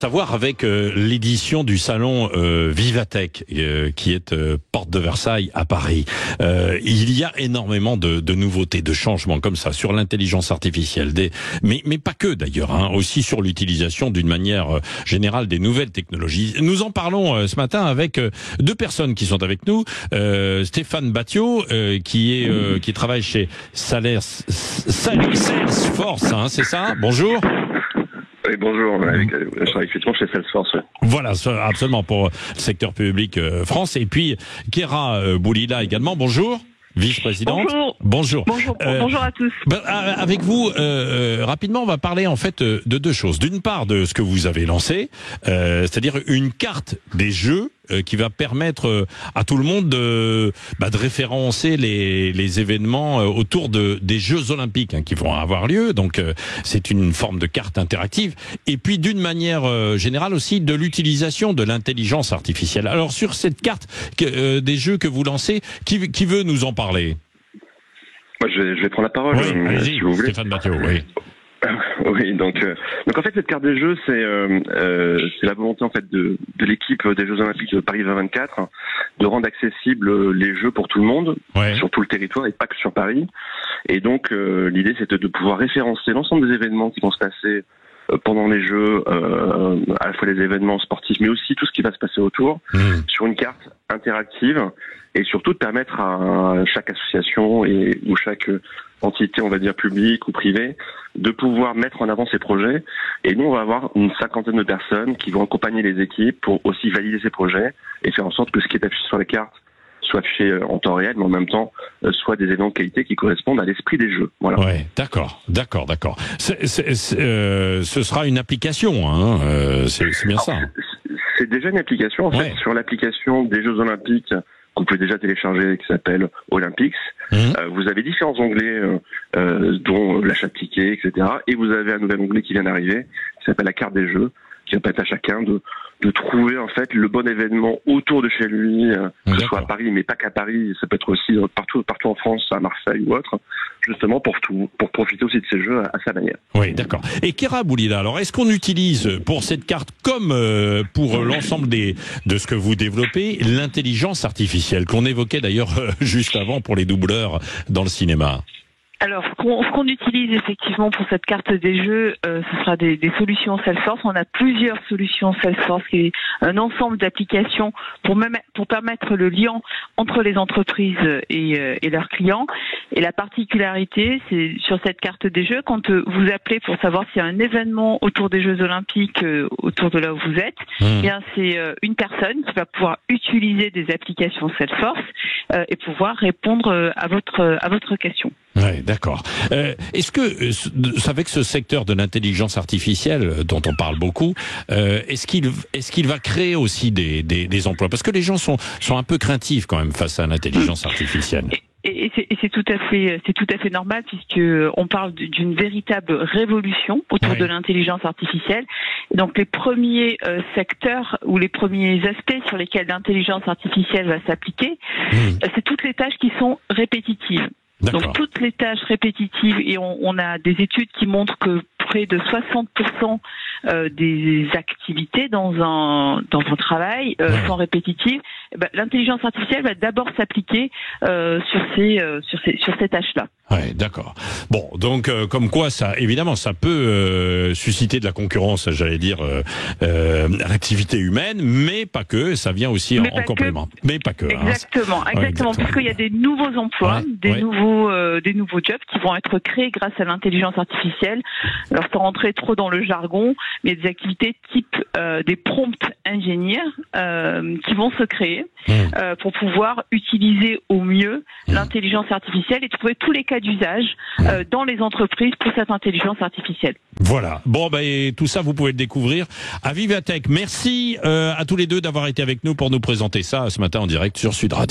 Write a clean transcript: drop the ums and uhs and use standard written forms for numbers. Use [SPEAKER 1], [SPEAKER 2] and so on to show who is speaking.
[SPEAKER 1] Savoir avec l'édition du salon Vivatech qui est porte de Versailles à Paris. Il y a énormément de nouveautés, de changements comme ça sur l'intelligence artificielle, mais pas que d'ailleurs, hein, aussi sur l'utilisation d'une manière générale des nouvelles technologies. Nous en parlons ce matin avec deux personnes qui sont avec nous. Stéphane Battiot qui travaille chez Salesforce, hein, c'est ça? Bonjour.
[SPEAKER 2] Oui, bonjour. Je travaille effectivement chez Salesforce.
[SPEAKER 1] Voilà, absolument, pour le secteur public France. Et puis, Kéra Boulila également. Bonjour. Vice-présidente.
[SPEAKER 3] Bonjour.
[SPEAKER 1] Bonjour.
[SPEAKER 3] Bonjour à tous.
[SPEAKER 1] Avec vous, rapidement, on va parler en fait de deux choses. D'une part, de ce que vous avez lancé, c'est-à-dire une carte des jeux qui va permettre à tout le monde de référencer les événements autour des Jeux Olympiques qui vont avoir lieu. Donc, c'est une forme de carte interactive. Et puis, d'une manière générale aussi, de l'utilisation de l'intelligence artificielle. Alors, sur cette carte des jeux que vous lancez, qui veut nous en parler?
[SPEAKER 2] Moi, je vais prendre la parole,
[SPEAKER 1] si vous voulez. Stéphane Battiot, oui.
[SPEAKER 2] Oui, donc en fait cette carte des Jeux c'est la volonté en fait de l'équipe des Jeux Olympiques de Paris 2024 de rendre accessibles les Jeux pour tout le monde, sur tout le territoire et pas que sur Paris. Et donc l'idée c'était de pouvoir référencer l'ensemble des événements qui vont se passer pendant les Jeux, à la fois les événements sportifs mais aussi tout ce qui va se passer autour sur une carte interactive, et surtout de permettre à chaque association ou chaque entité, on va dire publique ou privée, de pouvoir mettre en avant ses projets. Et nous, on va avoir une 50aine de personnes qui vont accompagner les équipes pour aussi valider ces projets et faire en sorte que ce qui est affiché sur la carte soit affiché en temps réel, mais en même temps soit des éléments de qualité qui correspondent à l'esprit des Jeux. Voilà.
[SPEAKER 1] Ouais, d'accord. Ce sera une application, hein. C'est bien ça.
[SPEAKER 2] C'est déjà une application. En fait, sur l'application des Jeux Olympiques, que vous pouvez déjà télécharger, qui s'appelle Olympics. Vous avez différents onglets, dont l'achat de tickets, etc. Et vous avez un nouvel onglet qui vient d'arriver, qui s'appelle la carte des Jeux, qui va permettre à chacun de trouver en fait le bon événement autour de chez lui, que ce soit à Paris, mais pas qu'à Paris, ça peut être aussi partout en France, à Marseille ou autre, justement pour profiter aussi de ces jeux à sa manière.
[SPEAKER 1] Oui, d'accord. Et Kéra Boulila, alors est-ce qu'on utilise pour cette carte, comme pour l'ensemble de ce que vous développez, l'intelligence artificielle, qu'on évoquait d'ailleurs juste avant pour les doubleurs dans le cinéma?
[SPEAKER 3] Alors, ce qu'on utilise effectivement pour cette carte des jeux, ce sera des solutions Salesforce. On a plusieurs solutions Salesforce, qui est un ensemble d'applications pour permettre le lien entre les entreprises et leurs clients. Et la particularité, c'est sur cette carte des jeux, quand vous appelez pour savoir s'il y a un événement autour des Jeux Olympiques, autour de là où vous êtes, bien c'est une personne qui va pouvoir utiliser des applications Salesforce et pouvoir répondre à votre question.
[SPEAKER 1] Ouais, d'accord. Est-ce que, avec ce secteur de l'intelligence artificielle dont on parle beaucoup, est-ce qu'il va créer aussi des emplois? Parce que les gens sont un peu craintifs quand même face à l'intelligence artificielle.
[SPEAKER 3] Et c'est tout à fait normal, puisque on parle d'une véritable révolution autour de l'intelligence artificielle. Donc les premiers secteurs ou les premiers aspects sur lesquels l'intelligence artificielle va s'appliquer, c'est toutes les tâches qui sont répétitives. Donc toutes les tâches répétitives, et on a des études qui montrent que près de 60% des activités dans un travail sont répétitives. L'intelligence artificielle va d'abord s'appliquer sur ces tâches-là.
[SPEAKER 1] Ouais, d'accord. Bon, donc comme quoi ça, évidemment, ça peut susciter de la concurrence, j'allais dire, l'activité humaine, mais pas que. Ça vient aussi en complément. Mais pas que.
[SPEAKER 3] Exactement, puisqu'il y a des nouveaux emplois, des nouveaux jobs qui vont être créés grâce à l'intelligence artificielle. Alors, sans rentrer trop dans le jargon, mais il y a des activités type des prompt ingénieurs qui vont se créer pour pouvoir utiliser au mieux l'intelligence artificielle et trouver tous les cas d'usage dans les entreprises pour cette intelligence artificielle.
[SPEAKER 1] Voilà. Bon, tout ça, vous pouvez le découvrir à Vivatech. Merci à tous les deux d'avoir été avec nous pour nous présenter ça ce matin en direct sur Sud Radio.